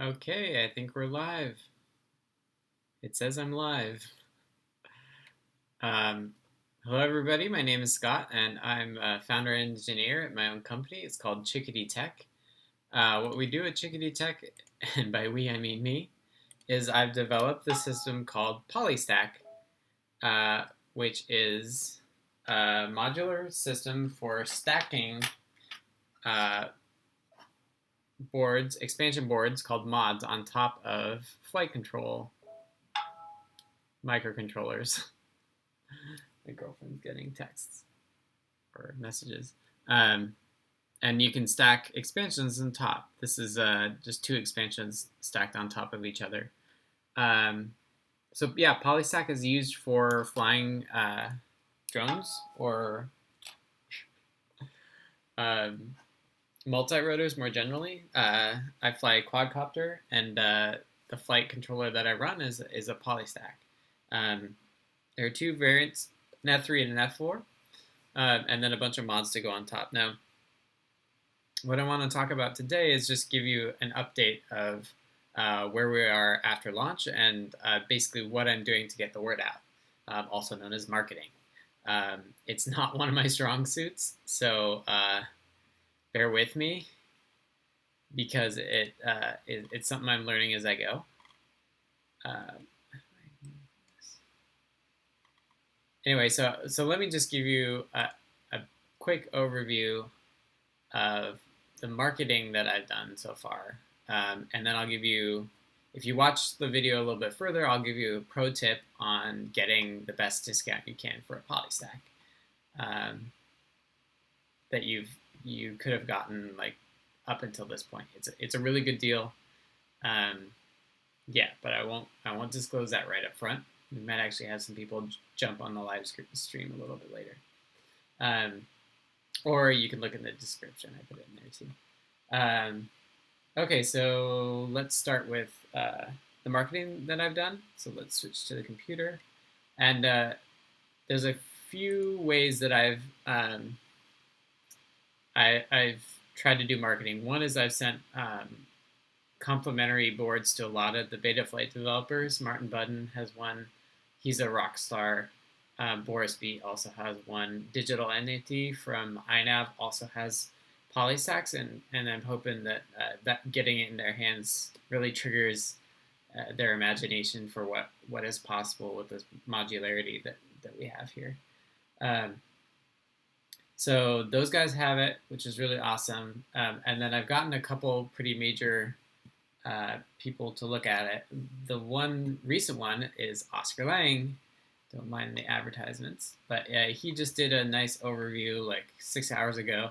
Okay, I think we're live. It says I'm live. Um, Hello, everybody. My name is Scott, and I'm a founder and engineer at my own company. It's called Chickadee Tech. What we do at Chickadee Tech, and by we I mean me, is I've developed this system called Polystack, uh, which is a modular system for stacking uh, boards, expansion boards called mods, on top of flight control microcontrollers. My girlfriend's getting texts or messages. Um, and you can stack expansions on top. This is just two expansions stacked on top of each other. So yeah, Polystack is used for flying drones or um, multi-rotors more generally. I fly a quadcopter, and the flight controller that I run is a Polystack. Um, there are two variants, an F3 and an F4, and then a bunch of mods to go on top. Now, what I want to talk about today is just give you an update of where we are after launch and basically what I'm doing to get the word out, also known as marketing. It's not one of my strong suits, so bear with me because it's something I'm learning as I go. Anyway, so let me just give you a quick overview of the marketing that I've done so far. And then I'll give you, if you watch the video a little bit further, I'll give you a pro tip on getting the best discount you can for a Polystack that you could have gotten like up until this point. It's a really good deal. Yeah, but I won't disclose that right up front. We might actually have some people jump on the live stream a little bit later. Or you can look in the description. I put it in there too. Okay, so let's start with the marketing that I've done. So let's switch to the computer. And there's a few ways that I've tried to do marketing. One is I've sent complimentary boards to a lot of the Betaflight developers. Martin Budden has one. He's a rock star. Boris Beat also has one. Digital Entity from iNav also has Polystacks, and I'm hoping that that getting it in their hands really triggers their imagination for what is possible with this modularity that we have here. So those guys have it, which is really awesome. And then I've gotten a couple pretty major people to look at it. The one recent one is Oscar Lang. Don't mind the advertisements, but he just did a nice overview like 6 hours ago,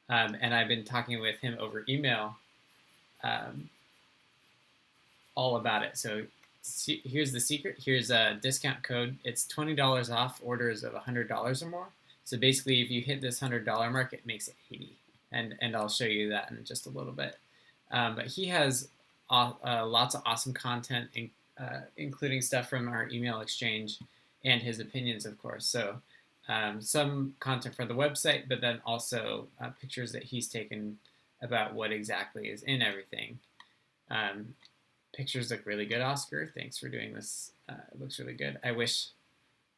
and I've been talking with him over email all about it. So here's the secret. Here's a discount code. It's $20 off orders of $100 or more. So basically, if you hit this $100 mark, it makes it 80, and I'll show you that in just a little bit. But he has lots of awesome content, including stuff from our email exchange and his opinions, of course. So some content from the website, but then also pictures that he's taken about what exactly is in everything. Pictures look really good, Oscar. Thanks for doing this. It looks really good. I wish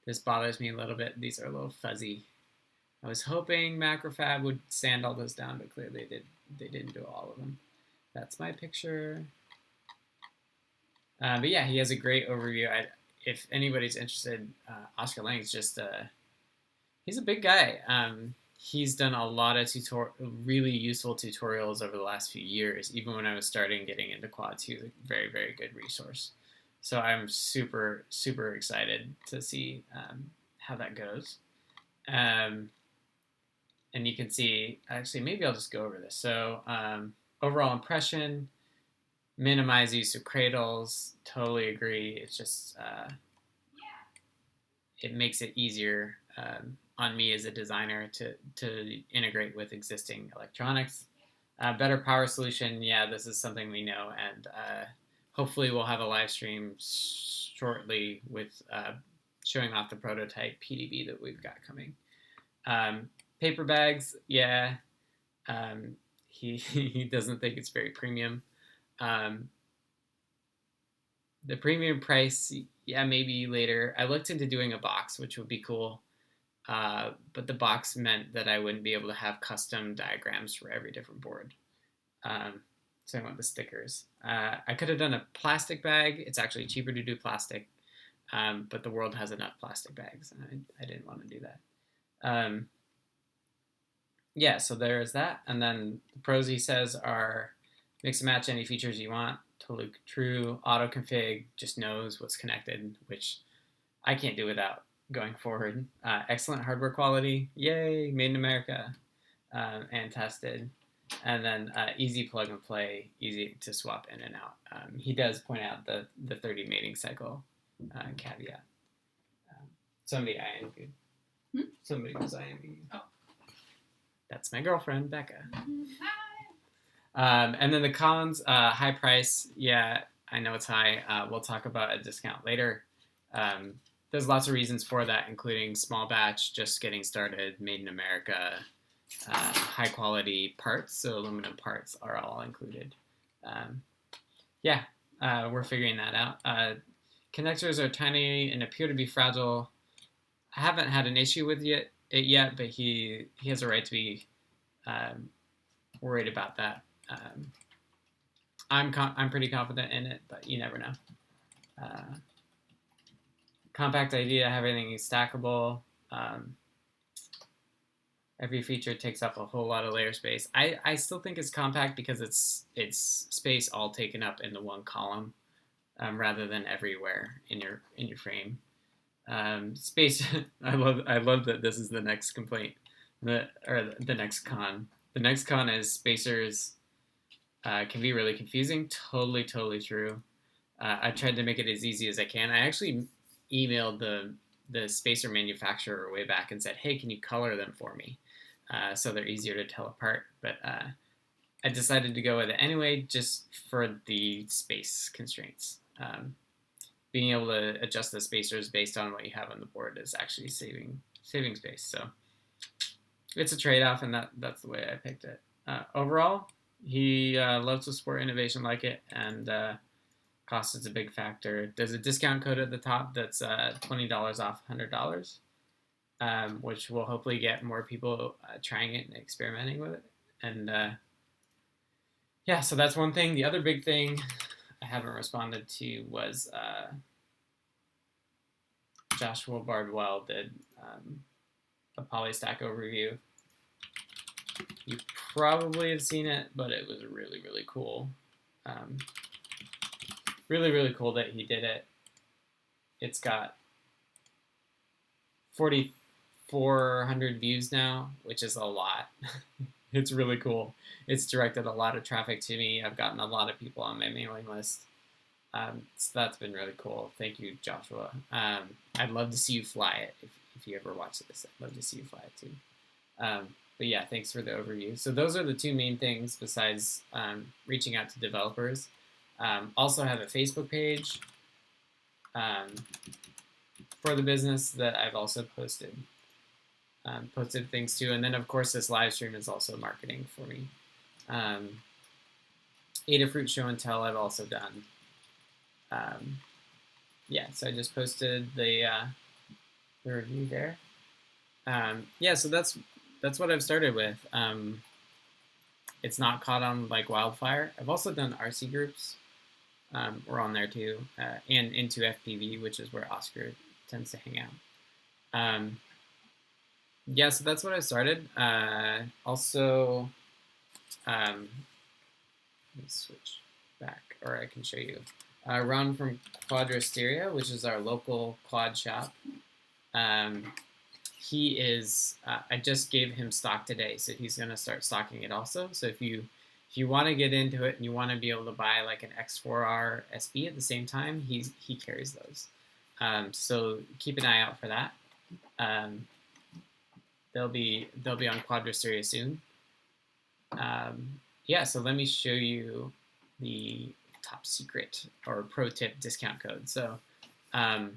this bothers me a little bit. These are a little fuzzy. I was hoping Macrofab would sand all those down, but clearly they didn't do all of them. That's my picture. But yeah, he has a great overview. If anybody's interested, Oscar Lang is just he's a big guy. He's done a lot of really useful tutorials over the last few years. Even when I was starting getting into quads, he was a very, very good resource. So I'm super, super excited to see how that goes. And you can see, actually, maybe I'll just go over this. So overall impression, minimize use of cradles, totally agree. It's just, it makes it easier on me as a designer to integrate with existing electronics. Better power solution, yeah, this is something we know, and hopefully we'll have a live stream shortly with showing off the prototype PDB that we've got coming. Paper bags, yeah, he doesn't think it's very premium. The premium price, yeah, maybe later. I looked into doing a box, which would be cool. But the box meant that I wouldn't be able to have custom diagrams for every different board. Um, so I want the stickers. I could have done a plastic bag. It's actually cheaper to do plastic, but the world has enough plastic bags, and I didn't want to do that. Um, yeah, so there is that. And then the pros, he says, are mix and match any features you want. Totally true. Auto config just knows what's connected, which I can't do without going forward. Excellent hardware quality. Yay, made in America and tested. And then easy plug and play, easy to swap in and out. He does point out the 30 mating cycle caveat. Somebody IM'd you. Somebody was IM'ing you. Oh. That's my girlfriend, Becca. Hi. And then the cons, high price. Yeah, I know it's high. We'll talk about a discount later. There's lots of reasons for that, including small batch, just getting started, made in America, high quality parts, so aluminum parts are all included. We're figuring that out. Connectors are tiny and appear to be fragile. I haven't had an issue with it yet, but he has a right to be worried about that. I'm pretty confident in it, but you never know. Compact idea, everything is stackable. Every feature takes up a whole lot of layer space. I still think it's compact because it's space all taken up into one column, rather than everywhere in your frame. Space. I love that this is the next complaint, the next con. The next con is spacers can be really confusing. Totally true. I tried to make it as easy as I can. I actually emailed the spacer manufacturer way back and said, hey, can you color them for me? So they're easier to tell apart. But I decided to go with it anyway, just for the space constraints. Being able to adjust the spacers based on what you have on the board is actually saving space. So it's a trade-off, and that's the way I picked it. Overall, he loves to support innovation like it, and cost is a big factor. There's a discount code at the top that's $20 off $100, which will hopefully get more people trying it and experimenting with it. And so that's one thing. The other big thing I haven't responded to was Joshua Bardwell did a Polystack overview. You probably have seen it, but it was really cool. Really cool that he did it. It's got 4,400 views now, which is a lot. It's really cool. It's directed a lot of traffic to me. I've gotten a lot of people on my mailing list. So that's been really cool. Thank you, Joshua. I'd love to see you fly it if you ever watch this. I'd love to see you fly it too. But yeah, thanks for the overview. So those are the two main things besides reaching out to developers. Also have a Facebook page for the business that I've also posted things to. And then, of course, this live stream is also marketing for me. Adafruit Show and Tell I've also done. So I just posted the review there. So that's what I've started with. It's not caught on like wildfire. I've also done RC groups. We're on there too, and into FPV, which is where Oscar tends to hang out. So that's what I started. Also, let me switch back, or I can show you. Ron from Quadrasteria, which is our local quad shop. He is. I just gave him stock today, so he's going to start stocking it also. So if you want to get into it and you want to be able to buy like an X4R SB at the same time, he carries those. So keep an eye out for that. They'll be on Quadrasteria soon. So let me show you the top secret or pro tip discount code. So a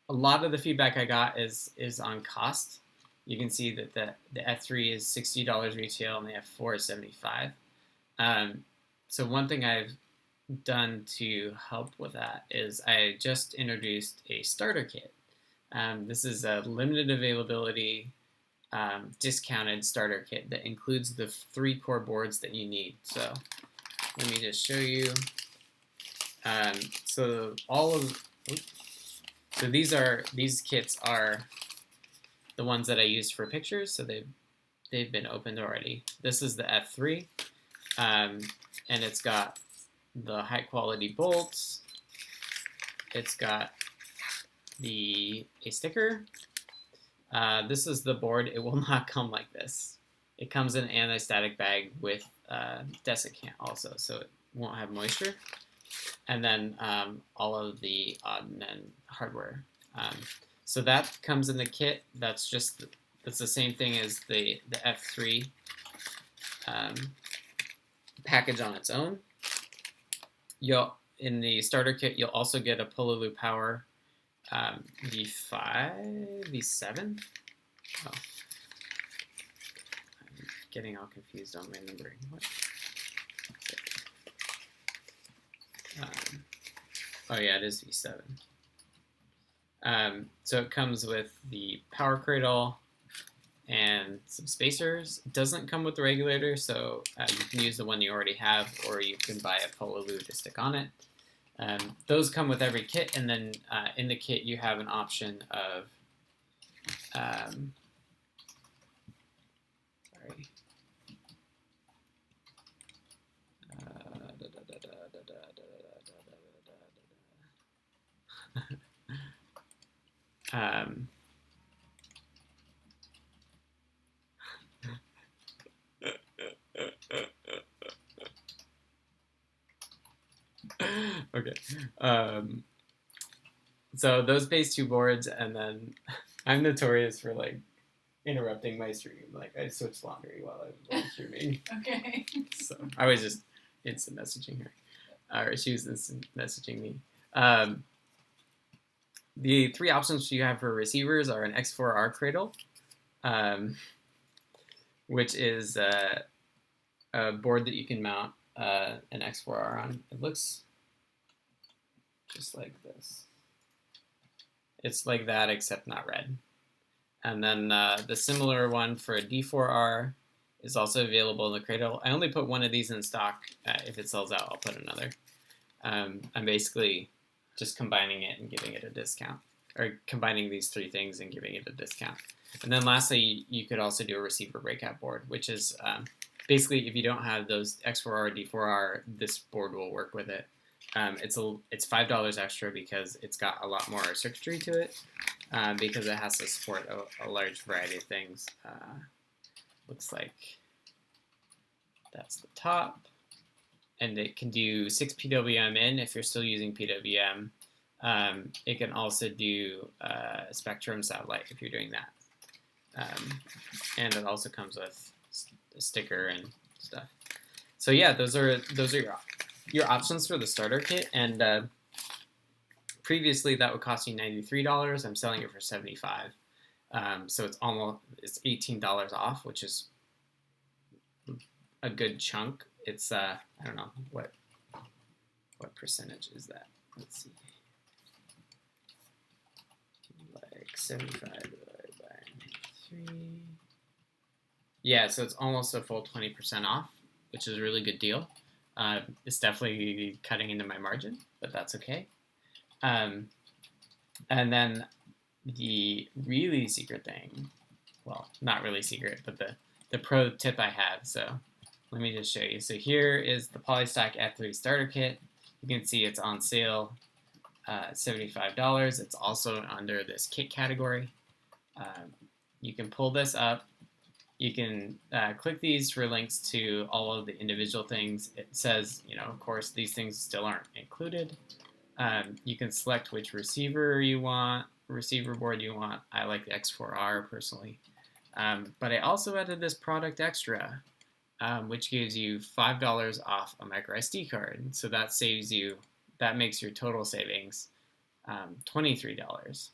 lot of the feedback I got is on cost. You can see that the F3 is $60 retail and the F4 is $75. So one thing I've done to help with that is I just introduced a starter kit. This is a limited availability discounted starter kit that includes the 3 core boards that you need. So let me just show you. So these kits are the ones that I used for pictures. So they've been opened already. This is the F3, and it's got the high quality bolts. It's got a sticker. This is the board. It will not come like this. It comes in an anti-static bag with desiccant also, so it won't have moisture. And then all of the odd and end hardware. So that comes in the kit. That's the same thing as the F3 package on its own. In the starter kit, you'll also get a Pololu Power V5, V7. Oh, I'm getting all confused on my numbering. What? Oh yeah, it is V7. So it comes with the power cradle and some spacers. It doesn't come with the regulator, so you can use the one you already have, or you can buy a Pololu to stick on it. Those come with every kit, and then in the kit you have an option of okay. So those base 2 boards, and then I'm notorious for like interrupting my stream. Like I switched laundry while I was streaming. Okay. So I was just instant messaging her, or she was instant messaging me. The 3 options you have for receivers are an X4R cradle, which is a board that you can mount an X4R on. It looks just like this. It's like that, except not red. And then the similar one for a D4R is also available in the cradle. I only put one of these in stock. If it sells out, I'll put another. I'm basically just combining it and giving it a discount, or combining these 3 things and giving it a discount. And then lastly, you could also do a receiver breakout board, which is basically if you don't have those X4R, D4R, this board will work with it. It's $5 extra because it's got a lot more circuitry to it, because it has to support a large variety of things. Looks like that's the top, and it can do 6 PWM in if you're still using PWM. It can also do Spectrum satellite if you're doing that, and it also comes with a sticker and stuff. So yeah, those are your options for the starter kit, and previously that would cost you $93. I'm selling it for $75, so it's $18 off, which is a good chunk. It's I don't know what percentage is that. Let's see, like 75 divided by 3. Yeah, so it's almost a full 20% off, which is a really good deal. It's definitely cutting into my margin, but that's okay. And then the really secret thing, well, not really secret, but the pro tip I have. So let me just show you. So here is the Polystack F3 starter kit. You can see it's on sale, $75. It's also under this kit category. You can pull this up. You can click these for links to all of the individual things. It says, of course, these things still aren't included. You can select which receiver board you want. I like the X4R personally. But I also added this product extra, which gives you $5 off a micro SD card. So that makes your total savings $23.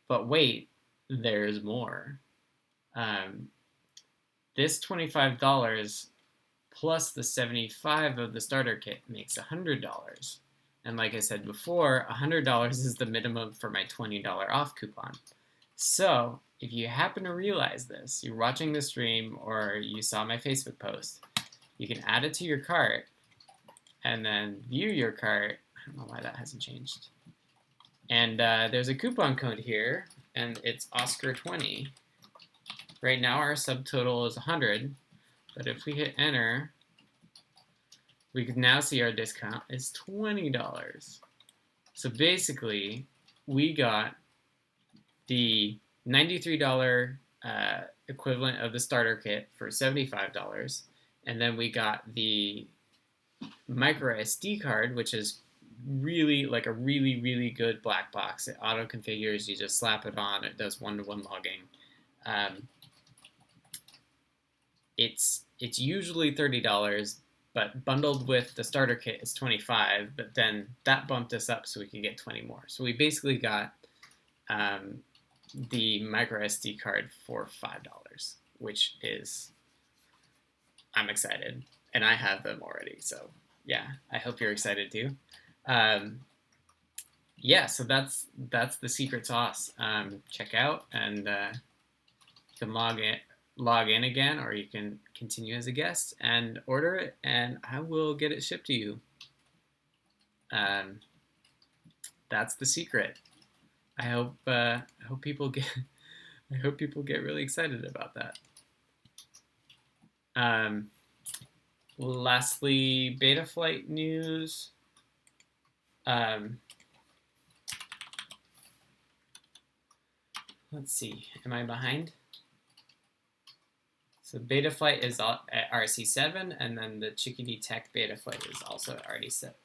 But wait, there's more. This $25 plus the 75 of the starter kit makes $100. And like I said before, $100 is the minimum for my $20 off coupon. So if you happen to realize this, you're watching the stream or you saw my Facebook post, you can add it to your cart and then view your cart. I don't know why that hasn't changed. And there's a coupon code here, and it's Oscar20. Right now our subtotal is 100, but if we hit enter, we can now see our discount is $20. So basically, we got the $93 equivalent of the starter kit for $75, and then we got the micro SD card, which is really like a really good black box. It auto configures. You just slap it on. It does one-to-one logging. It's usually $30, but bundled with the starter kit is $25. But then that bumped us up so we could get 20 more. So we basically got the micro SD card for $5, which is, I'm excited, and I have them already. So yeah, I hope you're excited too. Yeah, so that's the secret sauce. Check out, and you can log in again, or you can continue as a guest and order it, and I will get it shipped to you. That's the secret. I hope people get really excited about that. Lastly, Betaflight news. Let's see. Am I behind? So Betaflight is at RC7, and then the Chickadee Tech Betaflight is also already set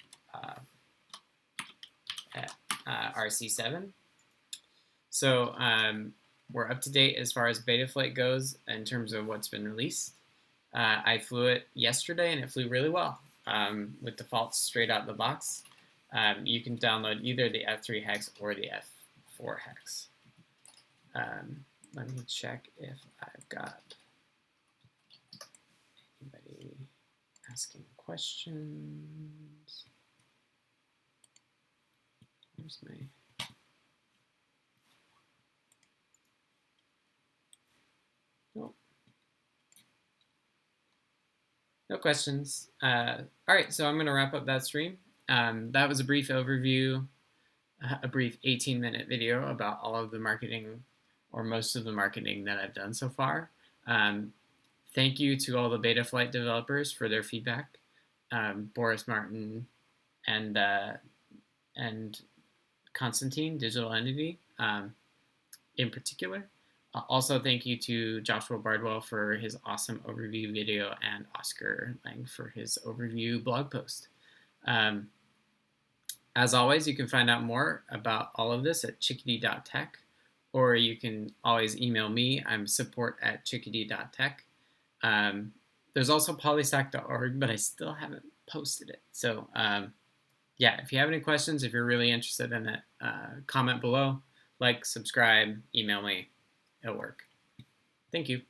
at RC7. So we're up to date as far as Betaflight goes in terms of what's been released. I flew it yesterday, and it flew really well with defaults straight out of the box. You can download either the F3 hex or the F4 hex. Let me check if I've got anybody asking questions. Where's my... Nope. No questions. All right, so I'm going to wrap up that stream. That was a brief overview, a brief 18-minute video about all of the marketing, or most of the marketing that I've done so far. Thank you to all the Betaflight developers for their feedback, Boris Martin and Constantine, Digital Entity, in particular. Also, thank you to Joshua Bardwell for his awesome overview video and Oscar Lang for his overview blog post. As always, you can find out more about all of this at chickadee.tech, or you can always email me. I'm support@chickadee.tech. There's also polystack.org, but I still haven't posted it. So yeah, if you have any questions, if you're really interested in it, comment below, like, subscribe, email me. It'll work. Thank you.